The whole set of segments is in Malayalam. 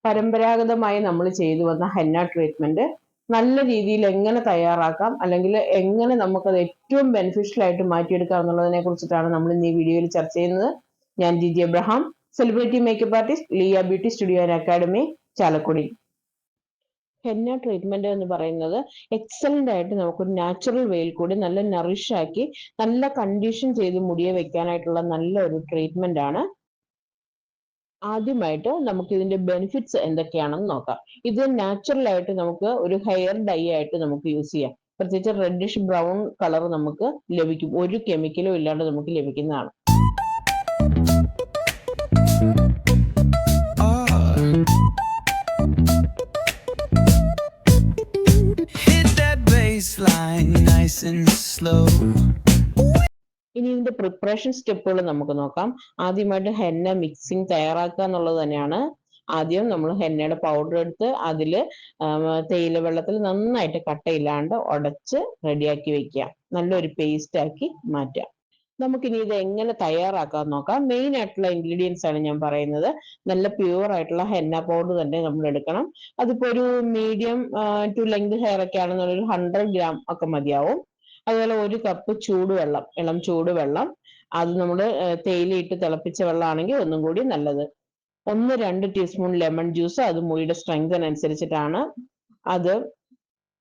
പരമ്പരാഗതമായി നമ്മൾ ചെയ്തു വന്ന ഹെന്ന ട്രീറ്റ്മെന്റ് നല്ല രീതിയിൽ എങ്ങനെ തയ്യാറാക്കാം, അല്ലെങ്കിൽ എങ്ങനെ നമുക്കത് ഏറ്റവും ബെനിഫിഷ്യൽ ആയിട്ട് മാറ്റിയെടുക്കാം എന്നുള്ളതിനെ കുറിച്ചിട്ടാണ് നമ്മൾ ഇന്ന് ഈ വീഡിയോയിൽ ചർച്ച ചെയ്യുന്നത്. ഞാൻ Giji Abraham, celebrity makeup artist, Lia beauty studio and academy, Chalakudy. Henna treatment എന്ന് പറയുന്നത് എക്സലന്റ് ആയിട്ട് നമുക്കൊരു നാച്ചുറൽ വേയിൽ കൂടി നല്ല നറിഷ് ആക്കി നല്ല കണ്ടീഷൻ ചെയ്ത് മുടിയെ വെക്കാനായിട്ടുള്ള നല്ലൊരു ട്രീറ്റ്മെന്റ് ആണ്. ആദ്യമായിട്ട് നമുക്ക് ഇതിന്റെ ബെനിഫിറ്റ്സ് എന്തൊക്കെയാണെന്ന് നോക്കാം. ഇത് നാച്ചുറൽ ആയിട്ട് നമുക്ക് ഒരു ഹെയർ ഡൈ ആയിട്ട് നമുക്ക് യൂസ് ചെയ്യാം. പ്രത്യേകിച്ച് റെഡിഷ് ബ്രൗൺ കളർ നമുക്ക് ലഭിക്കും, ഒരു കെമിക്കലും ഇല്ലാണ്ട് നമുക്ക് ലഭിക്കുന്നതാണ്. ഇനി ഇതിന്റെ പ്രിപ്പറേഷൻ സ്റ്റെപ്പുകൾ നമുക്ക് നോക്കാം. ആദ്യമായിട്ട് ഹെന്ന മിക്സിംഗ് തയ്യാറാക്കുക എന്നുള്ളത് തന്നെയാണ്. ആദ്യം നമ്മൾ ഹെന്നയുടെ പൗഡർ എടുത്ത് അതിൽ തേയില വെള്ളത്തിൽ നന്നായിട്ട് കട്ടയില്ലാണ്ട് ഉടച്ച് റെഡിയാക്കി വെക്കുക, നല്ലൊരു പേസ്റ്റ് ആക്കി മാറ്റാം. നമുക്കിനി ഇത് എങ്ങനെ തയ്യാറാക്കാൻ നോക്കാം. മെയിൻ ആയിട്ടുള്ള ഇൻഗ്രീഡിയൻസ് ആണ് ഞാൻ പറയുന്നത്. നല്ല പ്യൂർ ആയിട്ടുള്ള ഹെന്ന പൗഡർ തന്നെ നമ്മൾ എടുക്കണം. അതിപ്പോ ഒരു മീഡിയം ടു ലെങ്ത് ഹെയർ ഒക്കെ ആണെന്നുള്ളൊരു 100 ഗ്രാം ഒക്കെ മതിയാവും. അതുപോലെ 1 കപ്പ് ചൂടുവെള്ളം, ഇളം ചൂടുവെള്ളം, അത് നമ്മൾ തേയിലയിട്ട് തിളപ്പിച്ച വെള്ളമാണെങ്കിൽ ഒന്നും കൂടി നല്ലത്. 1-2 ടീസ്പൂൺ ലെമൺ ജ്യൂസ്, അത് മുടിയുടെ സ്ട്രെങ്തനുസരിച്ചിട്ടാണ് അത്.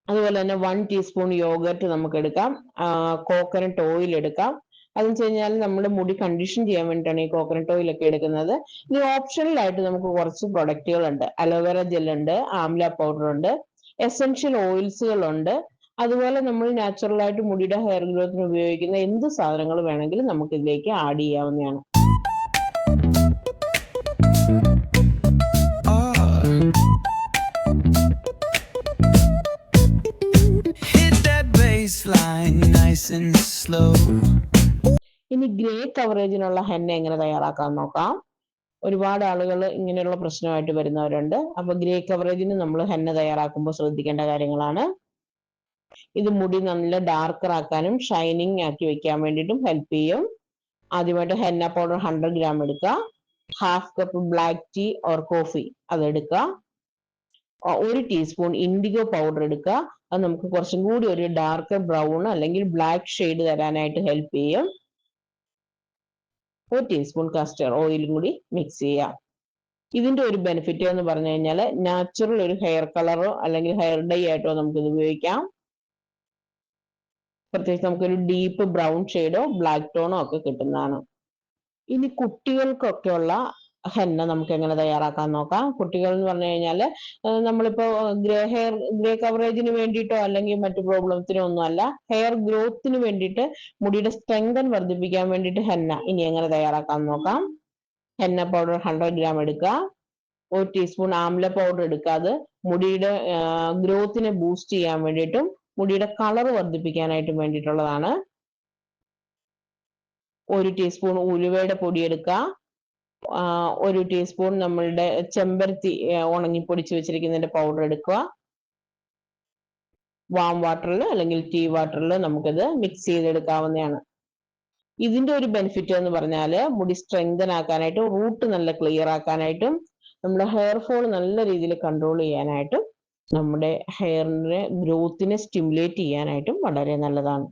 അതുപോലെ തന്നെ 1 ടീസ്പൂൺ യോഗർട്ട് നമുക്ക് എടുക്കാം. കോക്കനട്ട് ഓയിൽ എടുക്കാം. അതെന്ന് വെച്ച് കഴിഞ്ഞാൽ നമ്മൾ മുടി കണ്ടീഷൻ ചെയ്യാൻ വേണ്ടിയിട്ടാണ് ഈ കോക്കനട്ട് ഓയിൽ ഒക്കെ എടുക്കുന്നത്. ഇനി ഓപ്ഷണൽ ആയിട്ട് നമുക്ക് കുറച്ച് പ്രൊഡക്റ്റുകളുണ്ട്. അലോവേറ ജെൽ ഉണ്ട്, ആംല പൗഡർ ഉണ്ട്, എസെൻഷ്യൽ ഓയിൽസുകളുണ്ട്. അതുപോലെ നമ്മൾ നാച്ചുറൽ ആയിട്ട് മുടിയുടെ ഹെയർ ഗ്രോത്തിന് ഉപയോഗിക്കുന്ന എന്ത് സാധനങ്ങൾ വേണമെങ്കിലും നമുക്ക് ഇതിലേക്ക് ആഡ് ചെയ്യാവുന്നതാണ്. ഇനി ഗ്രേ കവറേജിനുള്ള ഹെന്ന എങ്ങനെ തയ്യാറാക്കാൻ നോക്കാം. ഒരുപാട് ആളുകൾ ഇങ്ങനെയുള്ള പ്രശ്നമായിട്ട് വരുന്നവരുണ്ട്. അപ്പൊ ഗ്രേ കവറേജിന് നമ്മൾ ഹെന്ന തയ്യാറാക്കുമ്പോൾ ശ്രദ്ധിക്കേണ്ട കാര്യങ്ങളാണ്. ഇത് മുടി നല്ല ഡാർക്കർ ആക്കാനും ഷൈനിങ് ആക്കി വെക്കാൻ വേണ്ടിയിട്ടും ഹെൽപ്പ് ചെയ്യും. ആദ്യമായിട്ട് ഹെന്ന പൗഡർ 100 ഗ്രാം എടുക്കുക. 1/2 cup black tea or coffee അതെടുക്കുക. 1 ടീസ്പൂൺ ഇൻഡിഗോ പൗഡർ എടുക്കുക. അത് നമുക്ക് കുറച്ചും കൂടി ഒരു ഡാർക്കർ ബ്രൗൺ അല്ലെങ്കിൽ ബ്ലാക്ക് ഷെയ്ഡ് തരാനായിട്ട് ഹെൽപ്പ് ചെയ്യും. 1 ടീസ്പൂൺ കസ്റ്റർഡ് ഓയിലും കൂടി മിക്സ് ചെയ്യാം. ഇതിന്റെ ഒരു ബെനിഫിറ്റ് എന്ന് പറഞ്ഞു കഴിഞ്ഞാൽ നാച്ചുറൽ ഒരു ഹെയർ കളറോ അല്ലെങ്കിൽ ഹെയർ ഡൈ ആയിട്ടോ നമുക്ക് ഇത് ഉപയോഗിക്കാം. പ്രത്യേകിച്ച് നമുക്കൊരു ഡീപ്പ് ബ്രൗൺ ഷെയ്ഡോ ബ്ലാക്ക് ടോണോ ഒക്കെ കിട്ടുന്നതാണ്. ഇനി കുട്ടികൾക്കൊക്കെ ഉള്ള ഹെന്ന നമുക്ക് എങ്ങനെ തയ്യാറാക്കാൻ നോക്കാം. കുട്ടികൾ എന്ന് പറഞ്ഞു കഴിഞ്ഞാൽ നമ്മളിപ്പോ ഗ്രേ കവറേജിന് വേണ്ടിയിട്ടോ അല്ലെങ്കിൽ മറ്റു പ്രോബ്ലംസിനോ ഒന്നും അല്ല, ഹെയർ ഗ്രോത്തിന് വേണ്ടിയിട്ട് മുടിയുടെ സ്ട്രെങ്തൻ വർദ്ധിപ്പിക്കാൻ വേണ്ടിയിട്ട് ഹെന്ന ഇനി എങ്ങനെ തയ്യാറാക്കാൻ നോക്കാം. ഹെന്ന പൗഡർ 100 ഗ്രാം എടുക്കുക. 1 ടീസ്പൂൺ ആംല പൗഡർ എടുക്കുക. അത് മുടിയുടെ ഗ്രോത്തിനെ ബൂസ്റ്റ് ചെയ്യാൻ വേണ്ടിയിട്ടും മുടിയുടെ കളർ വർദ്ധിപ്പിക്കാനായിട്ടും വേണ്ടിയിട്ടുള്ളതാണ്. 1 ടീസ്പൂൺ ഉലുവയുടെ പൊടി എടുക്കുക. 1 ടീസ്പൂൺ നമ്മളുടെ ചെമ്പരത്തി ഉണങ്ങി പൊടിച്ച് വെച്ചിരിക്കുന്നതിന്റെ പൗഡർ എടുക്കുക. വാം വാട്ടറിൽ അല്ലെങ്കിൽ ടീ വാട്ടറിൽ നമുക്കിത് മിക്സ് ചെയ്തെടുക്കാവുന്നതാണ്. ഇതിന്റെ ഒരു ബെനിഫിറ്റ് എന്ന് പറഞ്ഞാൽ മുടി സ്ട്രെങ്തൻ ആക്കാനായിട്ടും റൂട്ട് നല്ല ക്ലിയർ ആക്കാനായിട്ടും നമ്മുടെ ഹെയർ ഫോൾ നല്ല രീതിയിൽ കൺട്രോൾ ചെയ്യാനായിട്ടും നമ്മുടെ ഹെയറിന്റെ ഗ്രോത്തിനെ സ്റ്റിമുലേറ്റ് ചെയ്യാനായിട്ടും വളരെ നല്ലതാണ്.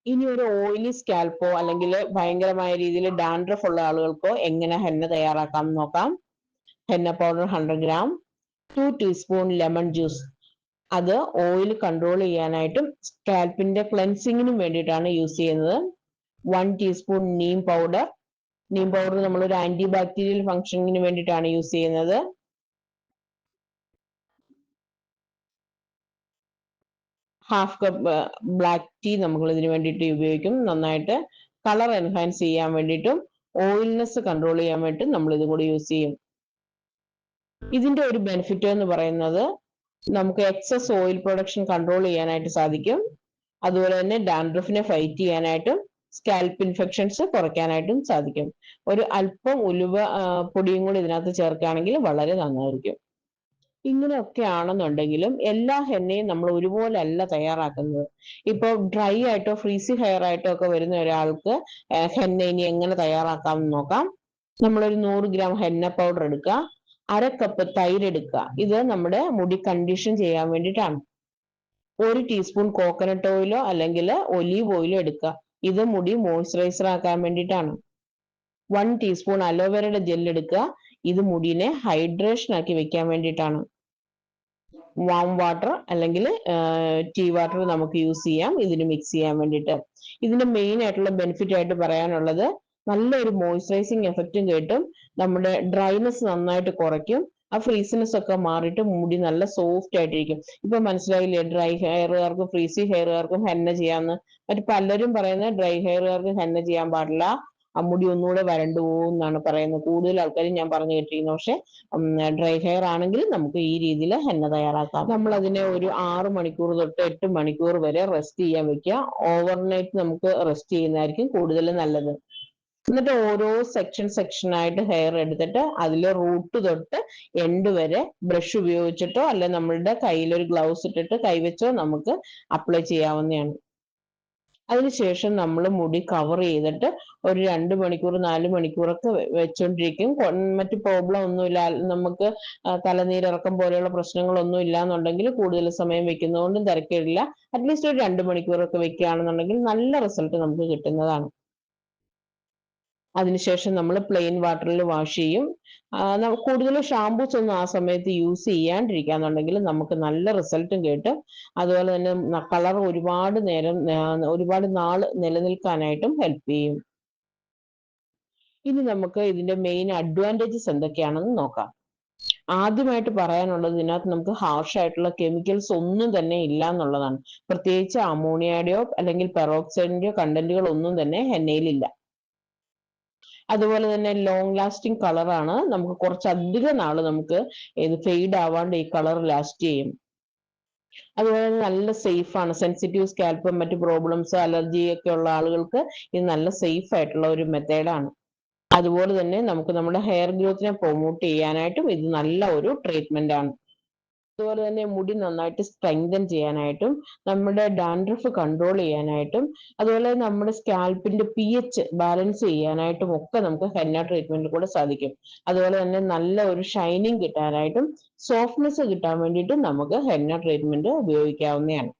ഇനി ഒരു ഓയിലി സ്കാൽപ്പോ അല്ലെങ്കിൽ ഭയങ്കരമായ രീതിയിൽ ഡാൻഡ്രഫ് ഉള്ള ആളുകൾക്കോ എങ്ങനെ ഹെന്ന തയ്യാറാക്കാം നോക്കാം. Henna powder 100 gram, 2 teaspoon lemon juice, അത് ഓയിൽ കൺട്രോൾ ചെയ്യാനായിട്ടും സ്കാൽപ്പിന്റെ ക്ലെൻസിങ്ങിനും വേണ്ടിയിട്ടാണ് യൂസ് ചെയ്യുന്നത്. 1 ടീസ്പൂൺ നീം പൗഡർ നമ്മൾ ഒരു ആന്റി ബാക്ടീരിയൽ ഫംഗ്ഷനിങ്ങിന് വേണ്ടിയിട്ടാണ് യൂസ് ചെയ്യുന്നത്. 1/2 കപ്പ് ബ്ലാക്ക് ടീ നമ്മൾ ഇതിന് വേണ്ടിയിട്ട് ഉപയോഗിക്കും. നന്നായിട്ട് കളർ എൻഹാൻസ് ചെയ്യാൻ വേണ്ടിയിട്ടും ഓയിൽനെസ് കൺട്രോൾ ചെയ്യാൻ വേണ്ടിയിട്ടും നമ്മൾ ഇതും കൂടി യൂസ് ചെയ്യും. ഇതിന്റെ ഒരു ബെനിഫിറ്റ് എന്ന് പറയുന്നത് നമുക്ക് എക്സസ് ഓയിൽ പ്രൊഡക്ഷൻ കൺട്രോൾ ചെയ്യാനായിട്ട് സാധിക്കും. അതുപോലെ തന്നെ ഡാൻഡ്രഫിനെ ഫൈറ്റ് ചെയ്യാനായിട്ടും സ്കാൽപ്പ് ഇൻഫെക്ഷൻസ് കുറയ്ക്കാനായിട്ടും സാധിക്കും. ഒരു അല്പം ഉലുവ പൊടിയും കൂടി ഇതിനകത്ത് ചേർക്കുകയാണെങ്കിൽ വളരെ നന്നായിരിക്കും. ഇങ്ങനെയൊക്കെ ആണെന്നുണ്ടെങ്കിലും എല്ലാ ഹെന്നയും നമ്മൾ ഒരുപോലെ അല്ല തയ്യാറാക്കുന്നത്. ഇപ്പൊ ഡ്രൈ ആയിട്ടോ ഫ്രീസി ഹെയർ ആയിട്ടോ ഒക്കെ വരുന്ന ഒരാൾക്ക് ഹെന്ന ഇനി എങ്ങനെ തയ്യാറാക്കാം എന്ന് നോക്കാം. നമ്മളൊരു 100 ഗ്രാം ഹെന്ന പൗഡർ എടുക്കുക, 1/2 കപ്പ് തൈര് എടുക്കുക. ഇത് നമ്മുടെ മുടി കണ്ടീഷൻ ചെയ്യാൻ വേണ്ടിയിട്ടാണ്. 1 ടീസ്പൂൺ കോക്കനട്ട് ഓയിലോ അല്ലെങ്കിൽ ഒലീവ് ഓയിലോ എടുക്കുക. ഇത് മുടി മോയ്സ്ചറൈസർ ആക്കാൻ വേണ്ടിയിട്ടാണ്. 1 ടീസ്പൂൺ അലോവേരയുടെ ജെൽ എടുക്കുക. ഇത് മുടിനെ ഹൈഡ്രേഷൻ ആക്കി വെക്കാൻ വേണ്ടിയിട്ടാണ്. വാം വാട്ടർ അല്ലെങ്കിൽ ടീ വാട്ടർ നമുക്ക് യൂസ് ചെയ്യാം ഇതിന് മിക്സ് ചെയ്യാൻ വേണ്ടിയിട്ട്. ഇതിന്റെ മെയിൻ ആയിട്ടുള്ള ബെനിഫിറ്റ് ആയിട്ട് പറയാനുള്ളത് നല്ലൊരു മോയ്സ്ചറൈസിങ് എഫക്റ്റും കിട്ടും, നമ്മുടെ ഡ്രൈനെസ് നന്നായിട്ട് കുറയ്ക്കും, ആ ഫ്രീസിനെസ് ഒക്കെ മാറിയിട്ട് മുടി നല്ല സോഫ്റ്റ് ആയിട്ടിരിക്കും. ഇപ്പൊ മനസ്സിലായില്ലേ, ഡ്രൈ ഹെയറുകാർക്കും ഫ്രീസി ഹെയറുകാർക്കും ഹെന്ന ചെയ്യാമെന്ന്. മറ്റു പലരും പറയുന്നത് ഡ്രൈ ഹെയറുകാർക്ക് ഹെന്ന ചെയ്യാൻ പാടില്ല, ആ മുടി ഒന്നുകൂടെ വരണ്ടു പോകും എന്നാണ് പറയുന്നത്. കൂടുതൽ ആൾക്കാരും ഞാൻ പറഞ്ഞു കേട്ടിരിക്കുന്നു. പക്ഷെ ഡ്രൈ ഹെയർ ആണെങ്കിൽ നമുക്ക് ഈ രീതിയിൽ ഹെന്ന തയ്യാറാക്കാം. നമ്മൾ അതിനെ ഒരു 6 മണിക്കൂർ തൊട്ട് 8 മണിക്കൂർ വരെ റെസ്റ്റ് ചെയ്യാൻ വെക്കുക. ഓവർനൈറ്റ് നമുക്ക് റെസ്റ്റ് ചെയ്യുന്നതായിരിക്കും കൂടുതൽ നല്ലത്. എന്നിട്ട് ഓരോ സെക്ഷൻ ആയിട്ട് ഹെയർ എടുത്തിട്ട് അതിൽ റൂട്ട് തൊട്ട് എൻഡ് വരെ ബ്രഷ് ഉപയോഗിച്ചിട്ടോ അല്ലെ നമ്മളുടെ കയ്യിൽ ഒരു ഗ്ലൗസ് ഇട്ടിട്ട് കൈവച്ചോ നമുക്ക് അപ്ലൈ ചെയ്യാവുന്നതാണ്. അതിനുശേഷം നമ്മൾ മുടി കവർ ചെയ്തിട്ട് ഒരു 2 മണിക്കൂർ 4 മണിക്കൂറൊക്കെ വെച്ചോണ്ടിരിക്കും. മറ്റു പ്രോബ്ലം ഒന്നുമില്ല, നമുക്ക് തലനീരിറക്കം പോലെയുള്ള പ്രശ്നങ്ങളൊന്നും ഇല്ല എന്നുണ്ടെങ്കിൽ കൂടുതൽ സമയം വെക്കുന്നതുകൊണ്ടും തിരക്കേടില്ല. അറ്റ്ലീസ്റ്റ് ഒരു 2 മണിക്കൂറൊക്കെ വെക്കുകയാണെന്നുണ്ടെങ്കിൽ നല്ല റിസൾട്ട് നമുക്ക് കിട്ടുന്നതാണ്. അതിനുശേഷം നമ്മൾ പ്ലെയിൻ വാട്ടറിൽ വാഷ് ചെയ്യും. കൂടുതൽ ഷാംപൂസ് ഒന്നും ആ സമയത്ത് യൂസ് ചെയ്യാണ്ടിരിക്കാന്നുണ്ടെങ്കിൽ നമുക്ക് നല്ല റിസൾട്ടും കിട്ടും. അതുപോലെ തന്നെ കളർ ഒരുപാട് നാൾ നിലനിൽക്കാനായിട്ടും ഹെൽപ്പ് ചെയ്യും. ഇനി നമുക്ക് ഇതിന്റെ മെയിൻ അഡ്വാൻറ്റേജസ് എന്തൊക്കെയാണെന്ന് നോക്കാം. ആദ്യമായിട്ട് പറയാനുള്ളത് ഇതിനകത്ത് നമുക്ക് ഹാർഷ് ആയിട്ടുള്ള കെമിക്കൽസ് ഒന്നും തന്നെ ഇല്ല എന്നുള്ളതാണ്. പ്രത്യേകിച്ച് അമോണിയയുടെയോ അല്ലെങ്കിൽ പെറോക്സൈഡിന്റെയോ കണ്ടന്റുകൾ ഒന്നും തന്നെ ഹെന്നയിലില്ല. അതുപോലെ തന്നെ ലോങ് ലാസ്റ്റിംഗ് കളറാണ്. നമുക്ക് കുറച്ചധികം നാള് നമുക്ക് ഇത് ഫെയ്ഡ് ആവാണ്ട് ഈ കളർ ലാസ്റ്റ് ചെയ്യും. അതുപോലെ തന്നെ നല്ല സേഫ് ആണ്. സെൻസിറ്റീവ് സ്കാൽപ്പും മറ്റു പ്രോബ്ലംസ് അലർജി ഒക്കെ ഉള്ള ആളുകൾക്ക് ഇത് നല്ല സേഫ് ആയിട്ടുള്ള ഒരു മെത്തേഡാണ്. അതുപോലെ തന്നെ നമുക്ക് നമ്മുടെ ഹെയർ ഗ്രോത്തിനെ പ്രൊമോട്ട് ചെയ്യാനായിട്ടും ഇത് നല്ല ഒരു ട്രീറ്റ്മെന്റ് ആണ്. അതുപോലെ തന്നെ മുടി നന്നായിട്ട് സ്ട്രെങ്തൻ ചെയ്യാനായിട്ടും നമ്മുടെ ഡാൻഡ്രഫ് കൺട്രോൾ ചെയ്യാനായിട്ടും അതുപോലെ നമ്മുടെ സ്കാൽപ്പിന്റെ pH ബാലൻസ് ചെയ്യാനായിട്ടും ഒക്കെ നമുക്ക് ഹെന്ന ട്രീറ്റ്മെന്റിൽ കൂടെ സാധിക്കും. അതുപോലെ തന്നെ നല്ല ഒരു ഷൈനിങ് കിട്ടാനായിട്ടും സോഫ്റ്റ്നെസ് കിട്ടാൻ വേണ്ടിയിട്ടും നമുക്ക് ഹെന്ന ട്രീറ്റ്മെന്റ് ഉപയോഗിക്കാവുന്നതാണ്.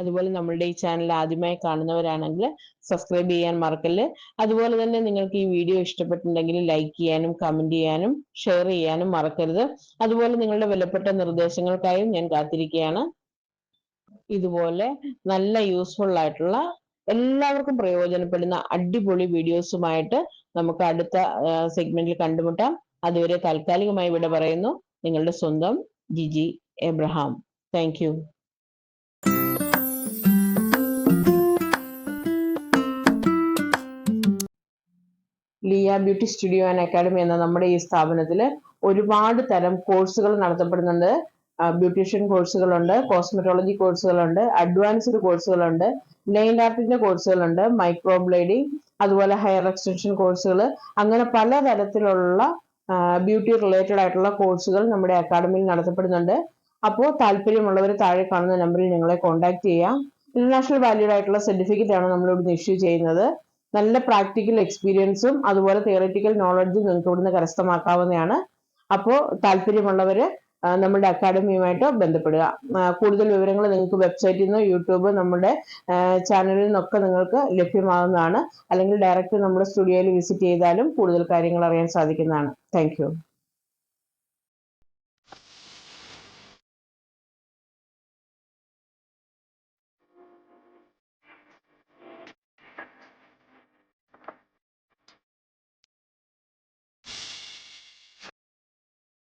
അതുപോലെ നമ്മളുടെ ഈ ചാനൽ ആദ്യമായി കാണുന്നവരാണെങ്കിൽ സബ്സ്ക്രൈബ് ചെയ്യാൻ മറക്കല്ല്. അതുപോലെ തന്നെ നിങ്ങൾക്ക് ഈ വീഡിയോ ഇഷ്ടപ്പെട്ടിട്ടുണ്ടെങ്കിൽ ലൈക്ക് ചെയ്യാനും കമന്റ് ചെയ്യാനും ഷെയർ ചെയ്യാനും മറക്കരുത്. അതുപോലെ നിങ്ങളുടെ വിലപ്പെട്ട നിർദ്ദേശങ്ങൾക്കായും ഞാൻ കാത്തിരിക്കുകയാണ്. ഇതുപോലെ നല്ല യൂസ്ഫുൾ ആയിട്ടുള്ള എല്ലാവർക്കും പ്രയോജനപ്പെടുന്ന അടിപൊളി വീഡിയോസുമായിട്ട് നമുക്ക് അടുത്ത സെഗ്മെന്റിൽ കണ്ടുമുട്ടാം. അതുവരെ താൽക്കാലികമായി ഇവിടെ പറയുന്നു, നിങ്ങളുടെ സ്വന്തം Giji. Abraham. Thank you. Lia beauty studio and academy എന്ന നമ്മുടെ ഈ സ്ഥാപനത്തിൽ ഒരുപാട് തരം കോഴ്സുകൾ നടത്തപ്പെടുന്നുണ്ട്. ബ്യൂട്ടീഷ്യൻ കോഴ്സുകളുണ്ട്, കോസ്മെറ്റോളജി കോഴ്സുകളുണ്ട്, അഡ്വാൻസ്ഡ് കോഴ്സുകളുണ്ട്, നെയിൽ ആർട്ടിന്റെ കോഴ്സുകളുണ്ട്, മൈക്രോ ബ്ലേഡിംഗ്, അതുപോലെ ഹെയർ എക്സ്റ്റൻഷൻ കോഴ്സുകൾ, അങ്ങനെ പല തരത്തിലുള്ള ബ്യൂട്ടി റിലേറ്റഡ് ആയിട്ടുള്ള കോഴ്സുകൾ നമ്മുടെ അക്കാഡമിയിൽ നടത്തപ്പെടുന്നുണ്ട്. അപ്പോൾ താല്പര്യമുള്ളവർ താഴെ കാണുന്ന നമ്പറിൽ ഞങ്ങളെ കോൺടാക്ട് ചെയ്യാം. ഇന്റർനാഷണൽ വാല്യൂഡ് ആയിട്ടുള്ള സർട്ടിഫിക്കറ്റ് ആണ് നമ്മൾ ഇവിടുന്ന് ഇഷ്യൂ ചെയ്യുന്നത്. നല്ല പ്രാക്ടിക്കൽ എക്സ്പീരിയൻസും അതുപോലെ തിയററ്റിക്കൽ നോളജും നിങ്ങൾക്ക് ഇവിടുന്ന് കരസ്ഥമാക്കാവുന്നതാണ്. അപ്പോൾ താല്പര്യമുള്ളവര് നമ്മുടെ അക്കാഡമിയുമായിട്ട് ബന്ധപ്പെടുക. കൂടുതൽ വിവരങ്ങൾ നിങ്ങൾക്ക് വെബ്സൈറ്റിൽ നിന്നോ യൂട്യൂബ് നമ്മുടെ ചാനലിൽ നിന്നൊക്കെ നിങ്ങൾക്ക് ലഭ്യമാകുന്നതാണ്. അല്ലെങ്കിൽ ഡയറക്റ്റ് നമ്മുടെ സ്റ്റുഡിയോയിൽ വിസിറ്റ് ചെയ്താലും കൂടുതൽ കാര്യങ്ങൾ അറിയാൻ സാധിക്കുന്നതാണ്. Thank you.